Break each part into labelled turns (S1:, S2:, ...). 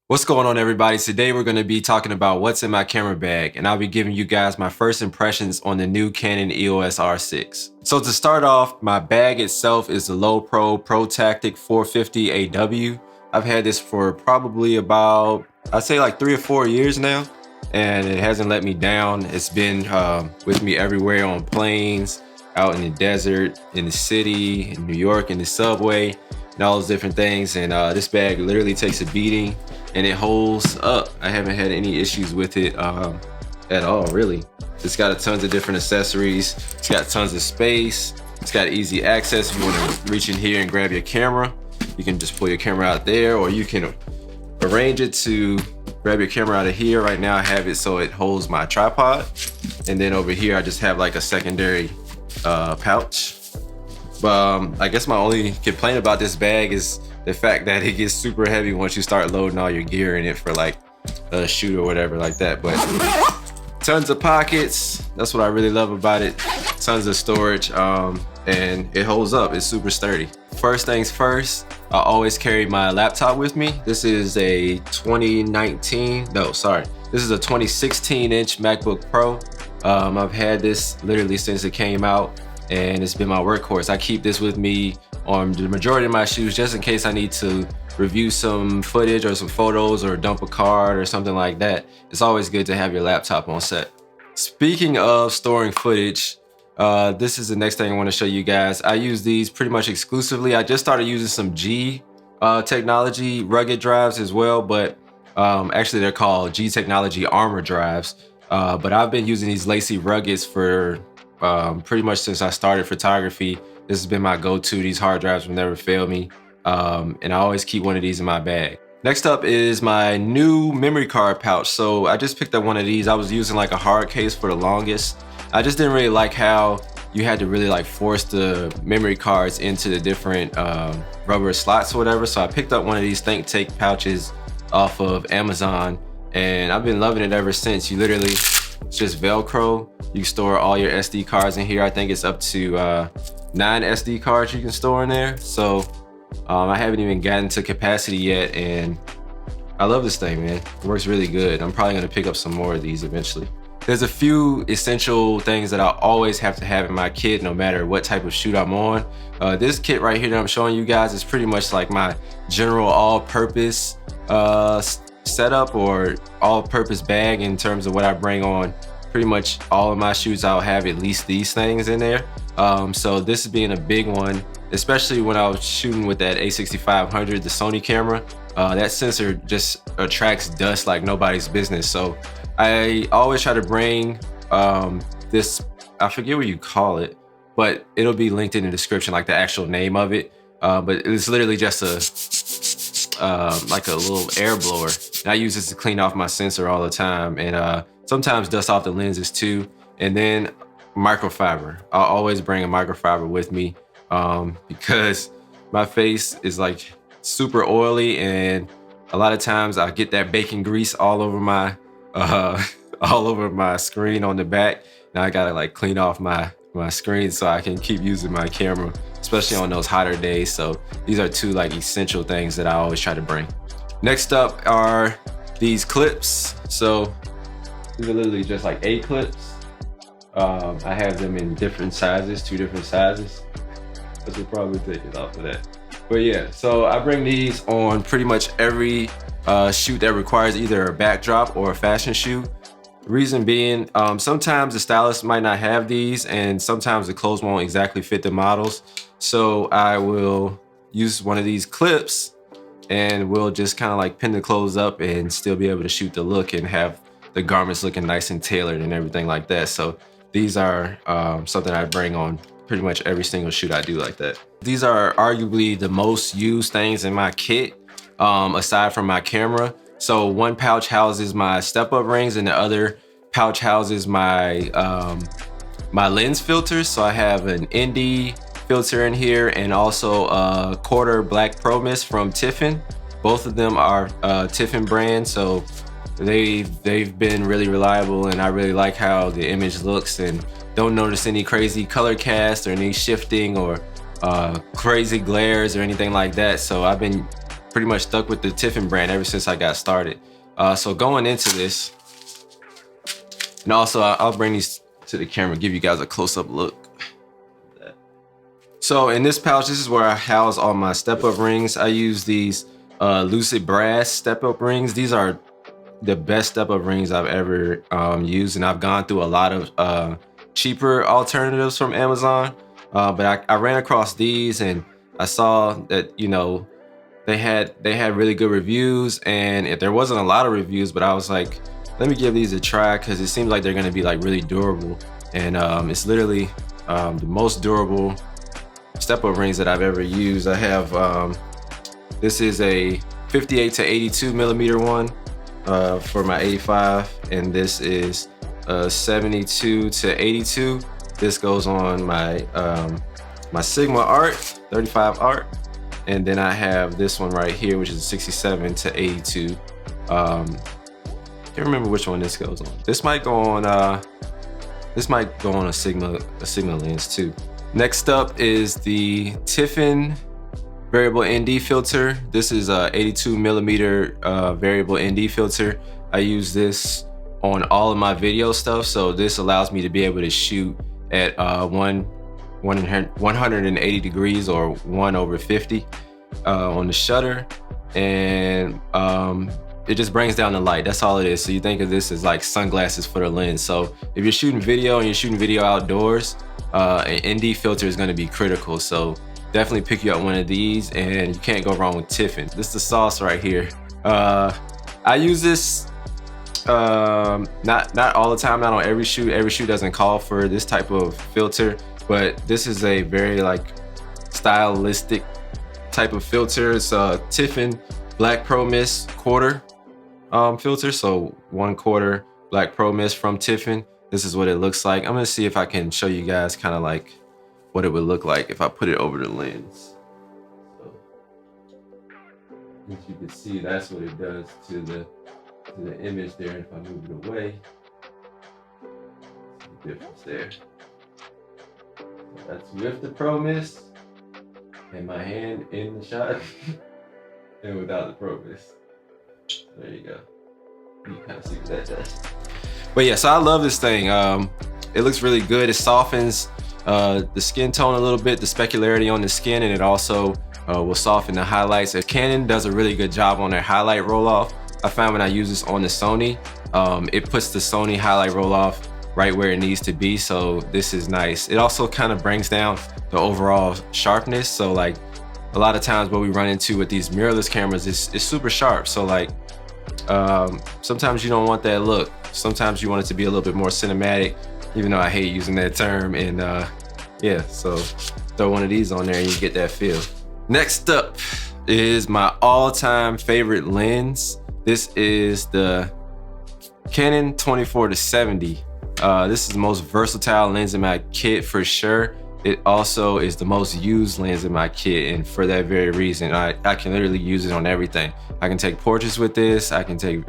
S1: What's going on, everybody? Today we're going to be talking about what's in my camera bag, and I'll be giving you guys my first impressions on the new Canon EOS R6. So to start off, my bag itself is the Low Pro Tactic 450 AW. I've had this for probably about, I'd say like 3 or 4 years now, and it hasn't let me down. It's been with me everywhere, on planes, out in the desert, in the city, in New York, in the subway, and all those different things. And this bag literally takes a beating, and it holds up. I haven't had any issues with it at all, really. It's got tons of different accessories. It's got tons of space. It's got easy access. If you want to reach in here and grab your camera, you can just pull your camera out there, or you can arrange it to grab your camera out of here. Right now I have it so it holds my tripod. And then over here I just have like a secondary pouch. But I guess my only complaint about this bag is the fact that it gets super heavy once you start loading all your gear in it for like a shoot or whatever like that. But tons of pockets. That's what I really love about it. Tons of storage, and it holds up. It's super sturdy. First things first, I always carry my laptop with me. This is a 2016-inch MacBook Pro. I've had this literally since it came out, and it's been my workhorse. I keep this with me on the majority of my shoots just in case I need to review some footage or some photos or dump a card or something like that. It's always good to have your laptop on set. Speaking of storing footage, this is the next thing I want to show you guys. I use these pretty much exclusively. I just started using some G technology rugged drives as well, but actually they're called G Technology Armor drives. But I've been using these Lacy Ruggeds for pretty much since I started photography. This has been my go-to. These hard drives will never fail me. And I always keep one of these in my bag. Next up is my new memory card pouch. So I just picked up one of these. I was using like a hard case for the longest. I just didn't really like how you had to really like force the memory cards into the different rubber slots or whatever. So I picked up one of these Think Take pouches off of Amazon, and I've been loving it ever since. You literally, it's just Velcro. You can store all your SD cards in here. I think it's up to 9 SD cards you can store in there. So I haven't even gotten to capacity yet, and I love this thing, man. It works really good. I'm probably gonna pick up some more of these eventually. There's a few essential things that I always have to have in my kit, no matter what type of shoot I'm on. This kit right here that I'm showing you guys is pretty much like my general all-purpose setup or all-purpose bag in terms of what I bring on. Pretty much all of my shoots, I'll have at least these things in there. So this being a big one, especially when I was shooting with that A6500, the Sony camera, that sensor just attracts dust like nobody's business. So I always try to bring this, I forget what you call it, but it'll be linked in the description, like the actual name of it. But it's literally just like a little air blower. And I use this to clean off my sensor all the time, and sometimes dust off the lenses too. And then microfiber. I'll always bring a microfiber with me because my face is like super oily, and a lot of times I get that bacon grease all over my screen on the back. Now I gotta like clean off my screen so I can keep using my camera, especially on those hotter days. So these are two like essential things that I always try to bring. Next up are these clips. So these are literally just like 8 clips. I have them in different sizes, 2 different sizes. I should probably take it off of that. But yeah, so I bring these on pretty much every shoot that requires either a backdrop or a fashion shoot. Reason being, sometimes the stylist might not have these, and sometimes the clothes won't exactly fit the models. So I will use one of these clips, and we'll just kind of like pin the clothes up and still be able to shoot the look and have the garments looking nice and tailored and everything like that. So these are something I bring on pretty much every single shoot I do like that. These are arguably the most used things in my kit, aside from my camera. So one pouch houses my step-up rings, and the other pouch houses my my lens filters. So I have an ND filter in here, and also a quarter black Pro Mist from Tiffin. Both of them are Tiffin brand, so they've been really reliable, and I really like how the image looks, and don't notice any crazy color cast or any shifting or crazy glares or anything like that. So I've been pretty much stuck with the Tiffin brand ever since I got started. So going into this, and also I'll bring these to the camera, give you guys a close-up look. So in this pouch, this is where I house all my step-up rings. I use these Lucid brass step-up rings. These are the best step-up rings I've ever used, and I've gone through a lot of cheaper alternatives from Amazon. But I ran across these, and I saw that, you know, they had really good reviews, and there wasn't a lot of reviews, but I was like, let me give these a try, because it seems like they're gonna be like really durable. And it's literally the most durable step-up rings that I've ever used. I have, this is a 58 to 82 millimeter one for my 85, and this is 72 to 82. This goes on my my Sigma Art 35 Art, and then I have this one right here, which is 67 to 82. Can't remember which one this goes on. This might go on a Sigma lens too. Next up is the Tiffin variable ND filter. This is a 82 millimeter variable ND filter. I use this on all of my video stuff, so this allows me to be able to shoot at 180 degrees or 1/50 on the shutter, and it just brings down the light. That's all it is. So you think of this as like sunglasses for the lens. So if you're shooting video and you're shooting video outdoors, an ND filter is going to be critical. So definitely pick you up one of these, and you can't go wrong with Tiffin. This is the sauce right here. I use this not all the time, not on every shoot. Every shoot doesn't call for this type of filter, but this is a very like stylistic type of filter. It's a Tiffin Black Pro Mist quarter filter, so 1/4 Black Pro Mist from Tiffin. This is what it looks like. I'm gonna see if I can show you guys kind of like what it would look like if I put it over the lens. So, as you can see, that's what it does to the image there. If I move it away, see the difference there. So that's with the Pro Mist and my hand in the shot, and without the Pro Mist. There you go. You can kind of see what that does. But yeah, so I love this thing. It looks really good. It softens the skin tone a little bit, the specularity on the skin, and it also will soften the highlights. Canon does a really good job on their highlight roll-off. I found when I use this on the Sony, it puts the Sony highlight roll-off right where it needs to be, so this is nice. It also kind of brings down the overall sharpness. So like a lot of times what we run into with these mirrorless cameras is super sharp. So like sometimes you don't want that look. Sometimes you want it to be a little bit more cinematic, even though I hate using that term. And yeah, so throw one of these on there and you get that feel. Next up is my all-time favorite lens. This is the Canon 24-70. This is the most versatile lens in my kit for sure. It also is the most used lens in my kit, and for that very reason, I can literally use it on everything. I can take portraits with this. I can do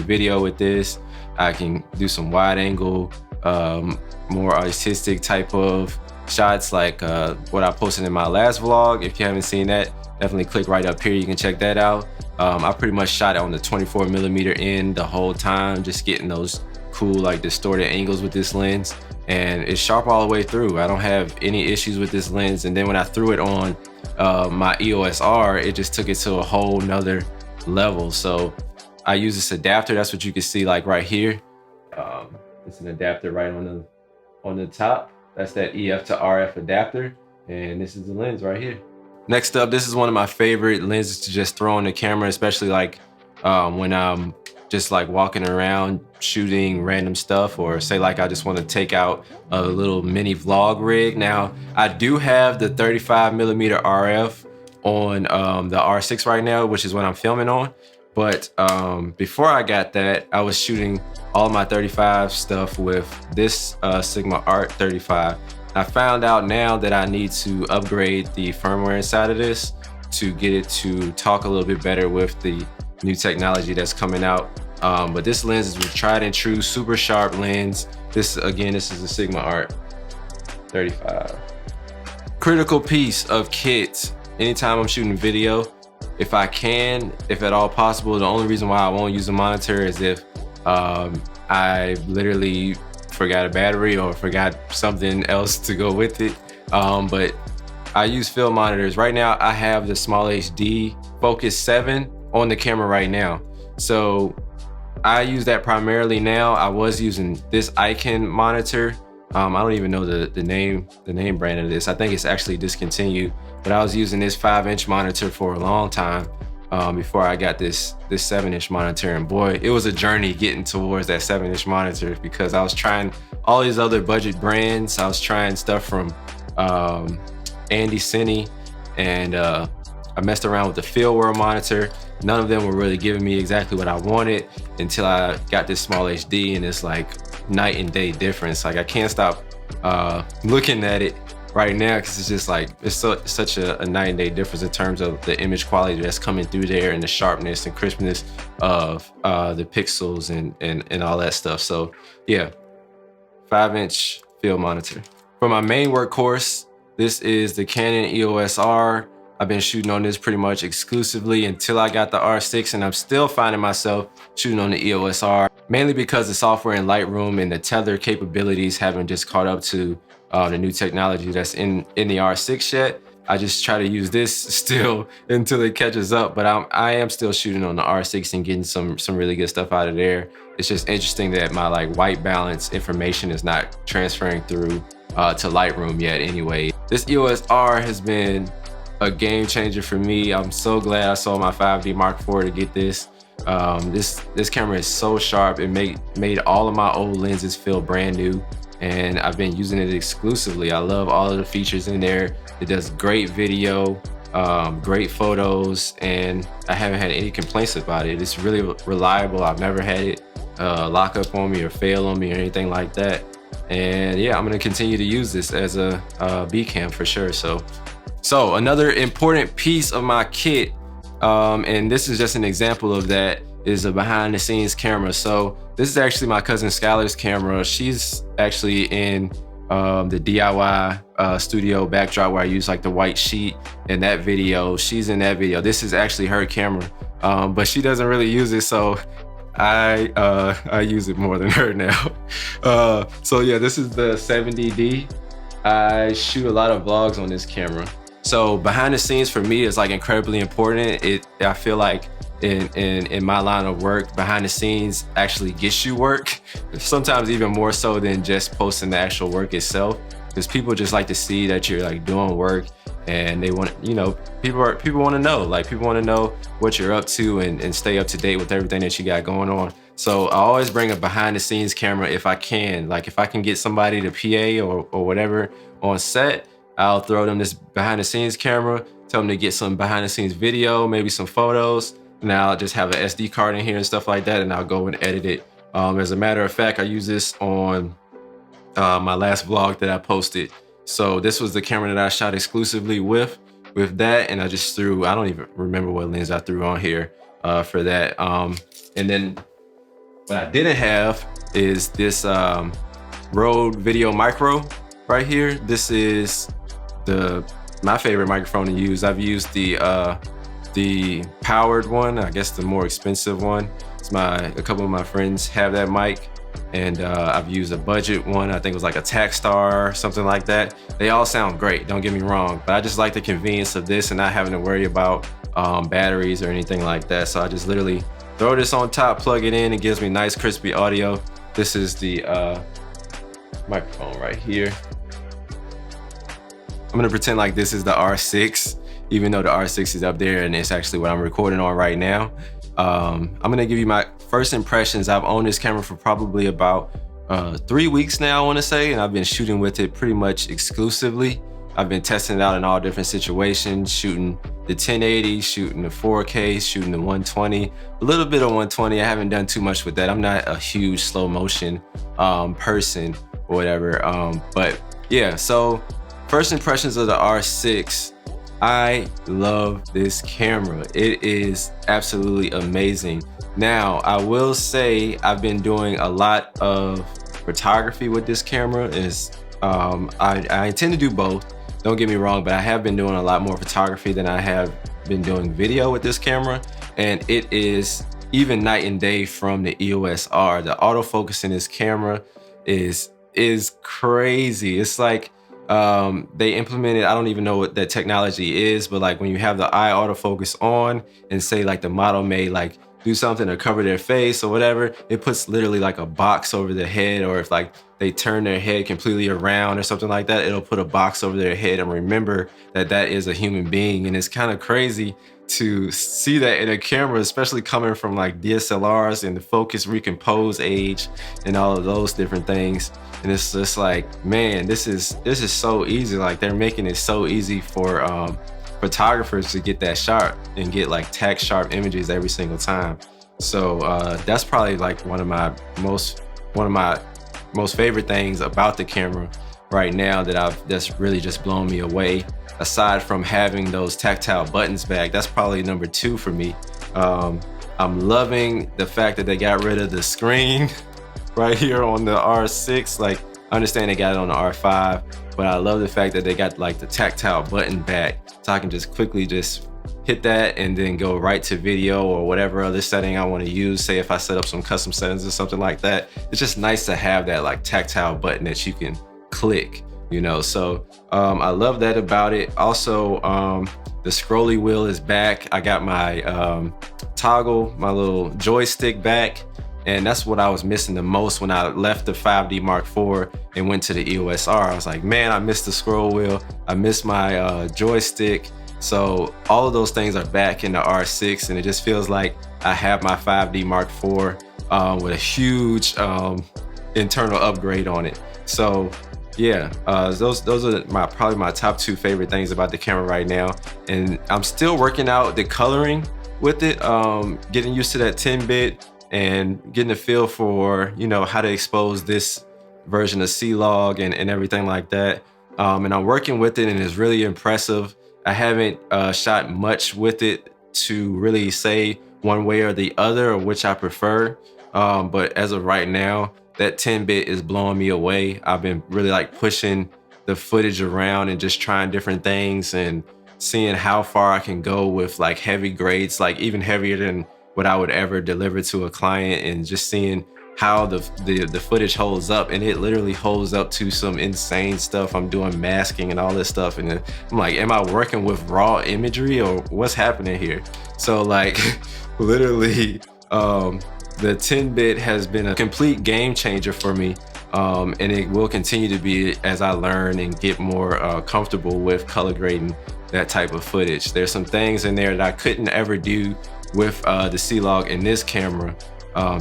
S1: video with this. I can do some wide angle, more artistic type of shots, like what I posted in my last vlog. If you haven't seen that, definitely click right up here. You can check that out. I pretty much shot it on the 24 millimeter end the whole time, just getting those cool like distorted angles with this lens, and it's sharp all the way through. I don't have any issues with this lens. And then when I threw it on my EOS R, it just took it to a whole nother level. So I use this adapter. That's what you can see like right here. It's an adapter right on the top. That's that EF to RF adapter, and this is the lens right here. Next up, this is one of my favorite lenses to just throw on the camera, especially like when I'm just like walking around shooting random stuff, or say like I just want to take out a little mini vlog rig. Now I do have the 35 millimeter RF on the R6 right now, which is what I'm filming on. But before I got that, I was shooting all my 35 stuff with this Sigma Art 35. I found out now that I need to upgrade the firmware inside of this to get it to talk a little bit better with the new technology that's coming out. But this lens is a tried and true, super sharp lens. This is a Sigma Art 35. Critical piece of kit. Anytime I'm shooting video, if I can, if at all possible, the only reason why I won't use a monitor is if I literally forgot a battery or forgot something else to go with it. But I use field monitors. Right now, I have the Small HD Focus 7 on the camera right now. So I use that primarily now. I was using this Icon monitor. I don't even know the name brand of this. I think it's actually discontinued, but I was using this 5-inch monitor for a long time before I got this 7-inch monitor. And boy, it was a journey getting towards that 7-inch monitor, because I was trying all these other budget brands. I was trying stuff from Andy Cine, and I messed around with the FieldWorld monitor. None of them were really giving me exactly what I wanted until I got this Small HD, and it's like night and day difference. Like, I can't stop looking at it right now, because it's just like, it's such a night and day difference in terms of the image quality that's coming through there, and the sharpness and crispness of the pixels and all that stuff. So yeah, 5-inch field monitor. For my main workhorse, this is the Canon EOS R. I've been shooting on this pretty much exclusively until I got the R6, and I'm still finding myself shooting on the EOS R, mainly because the software in Lightroom and the tether capabilities haven't just caught up to the new technology that's in the R6 yet. I just try to use this still until it catches up, but I am still shooting on the R6 and getting some really good stuff out of there. It's just interesting that my like white balance information is not transferring through to Lightroom yet anyway. This EOS R has been a game changer for me. I'm so glad I sold my 5D Mark IV to get this. This camera is so sharp. It made all of my old lenses feel brand new, and I've been using it exclusively. I love all of the features in there. It does great video, great photos, and I haven't had any complaints about it. It's really reliable. I've never had it lock up on me or fail on me or anything like that. And yeah, I'm gonna continue to use this as a B cam for sure. So another important piece of my kit, and this is just an example of that, is a behind the scenes camera. So this is actually my cousin Skylar's camera. She's actually in the DIY studio backdrop where I use like the white sheet in that video. She's in that video. This is actually her camera, but she doesn't really use it, so I use it more than her now. So yeah, this is the 70D. I shoot a lot of vlogs on this camera. So behind the scenes for me is like incredibly important. I feel like in my line of work, behind the scenes actually gets you work. Sometimes even more so than just posting the actual work itself, because people just like to see that you're like doing work, and they want, you know, people want to know, like people want to know what you're up to and stay up to date with everything that you got going on. So I always bring a behind the scenes camera if I can. Like if I can get somebody to PA or whatever on set, I'll throw them this behind the scenes camera, tell them to get some behind the scenes video, maybe some photos, and I'll just have an SD card in here and stuff like that, and I'll go and edit it. As a matter of fact, I use this on my last vlog that I posted. So this was the camera that I shot exclusively with that, and I just threw, I don't even remember what lens I threw on here for that. And then what I didn't have is this Rode Video Micro right here. This is my favorite microphone to use. I've used the powered one, I guess the more expensive one. A couple of my friends have that mic, and I've used a budget one. I think it was like a Takstar or something like that. They all sound great, don't get me wrong, but I just like the convenience of this and not having to worry about batteries or anything like that. So I just literally throw this on top, plug it in, and gives me nice crispy audio. This is the microphone right here. I'm gonna pretend like this is the R6, even though the R6 is up there and it's actually what I'm recording on right now. I'm gonna give you my first impressions. I've owned this camera for probably about 3 weeks now, I wanna say, and I've been shooting with it pretty much exclusively. I've been testing it out in all different situations, shooting the 1080, shooting the 4K, shooting the 120, a little bit of 120. I haven't done too much with that. I'm not a huge slow motion person or whatever, but yeah, so first impressions of the R6. I love this camera. It is absolutely amazing. Now, I will say I've been doing a lot of photography with this camera. I intend to do both, don't get me wrong, but I have been doing a lot more photography than I have been doing video with this camera, and it is even night and day from the EOS R. The autofocus in this camera is crazy. It's like they implemented, I don't even know what that technology is, but like when you have the eye autofocus on and say like the model may like do something to cover their face or whatever, it puts literally like a box over their head, or if like they turn their head completely around or something like that, it'll put a box over their head and remember that that is a human being. And it's kind of crazy to see that in a camera, especially coming from like DSLRs and the focus recompose age and all of those different things. And it's just like, man, this is so easy. Like they're making it so easy for photographers to get that sharp and get like tack sharp images every single time. So that's probably like one of my most favorite things about the camera right now that's really just blown me away. Aside from having those tactile buttons back, that's probably number 2 for me. I'm loving the fact that they got rid of the screen right here on the R6. Like, I understand they got it on the R5, but I love the fact that they got like the tactile button back, so I can just quickly just hit that and then go right to video or whatever other setting I want to use. Say if I set up some custom settings or something like that, it's just nice to have that like tactile button that you can click, you know. So I love that about it. Also, the scrolly wheel is back. I got my toggle, my little joystick back, and that's what I was missing the most when I left the 5D Mark IV and went to the EOS R. I was like, man, I missed the scroll wheel, I missed my joystick. So all of those things are back in the R6, and it just feels like I have my 5D Mark IV with a huge internal upgrade on it. So yeah, those are probably my top 2 favorite things about the camera right now. And I'm still working out the coloring with it, getting used to that 10-bit and getting a feel for, you know, how to expose this version of C-Log and everything like that. And I'm working with it, and it's really impressive. I haven't shot much with it to really say one way or the other or which I prefer. But as of right now, that 10-bit is blowing me away. I've been really like pushing the footage around and just trying different things and seeing how far I can go with like heavy grades, like even heavier than what I would ever deliver to a client, and just seeing how the footage holds up. And it literally holds up to some insane stuff. I'm doing masking and all this stuff, and I'm like, am I working with raw imagery or what's happening here? So like literally the 10-bit has been a complete game changer for me, and it will continue to be as I learn and get more comfortable with color grading that type of footage. There's some things in there that I couldn't ever do with the C-Log in this camera,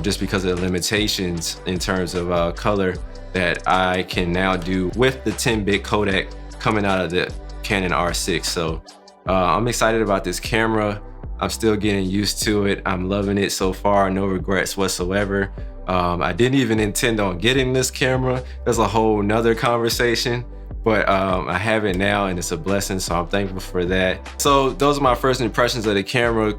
S1: just because of the limitations in terms of color that I can now do with the 10-bit codec coming out of the Canon R6. So I'm excited about this camera. I'm still getting used to it. I'm loving it so far, no regrets whatsoever. I didn't even intend on getting this camera. That's a whole nother conversation, but I have it now, and it's a blessing, so I'm thankful for that. So those are my first impressions of the camera.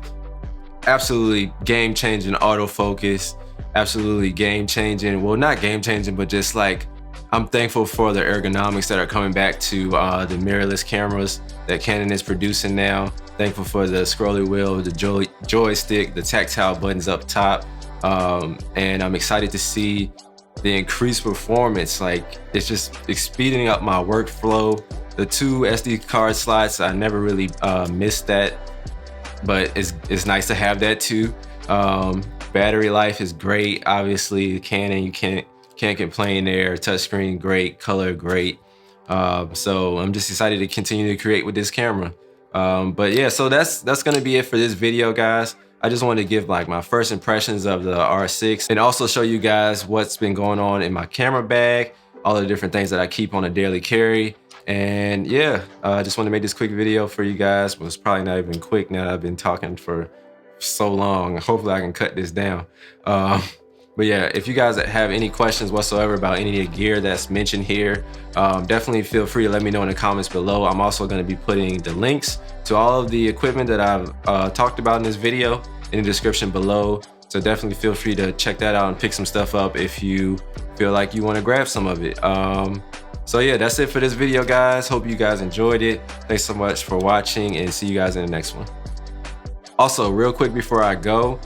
S1: Absolutely game-changing autofocus, absolutely game-changing. Well, not game-changing, but just like, I'm thankful for the ergonomics that are coming back to the mirrorless cameras that Canon is producing now. Thankful for the scrolly wheel, the joystick, the tactile buttons up top. And I'm excited to see the increased performance. Like, it's just speeding up my workflow. The 2 SD card slots, I never really missed that, but it's nice to have that too. Battery life is great. Obviously, Canon, you can't complain there. Touchscreen great, color great. So I'm just excited to continue to create with this camera. But yeah, so that's gonna be it for this video, guys. I just wanted to give like my first impressions of the R6 and also show you guys what's been going on in my camera bag, all the different things that I keep on a daily carry. And yeah, I just want to make this quick video for you guys. Well, it's probably not even quick now that I've been talking for so long. Hopefully I can cut this down. But yeah, if you guys have any questions whatsoever about any of the gear that's mentioned here, definitely feel free to let me know in the comments below. I'm also going to be putting the links to all of the equipment that I've talked about in this video in the description below. So definitely feel free to check that out and pick some stuff up if you feel like you want to grab some of it. So yeah, that's it for this video, guys. Hope you guys enjoyed it. Thanks so much for watching, and see you guys in the next one. Also, real quick before I go,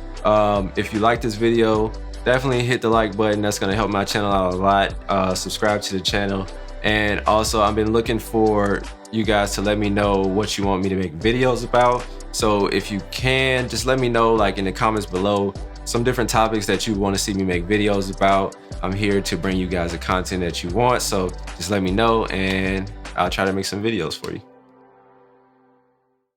S1: if you like this video, definitely hit the like button. That's gonna help my channel out a lot. Subscribe to the channel. And also, I've been looking for you guys to let me know what you want me to make videos about. So if you can, just let me know like in the comments below some different topics that you want to see me make videos about. I'm here to bring you guys the content that you want. So just let me know and I'll try to make some videos for you.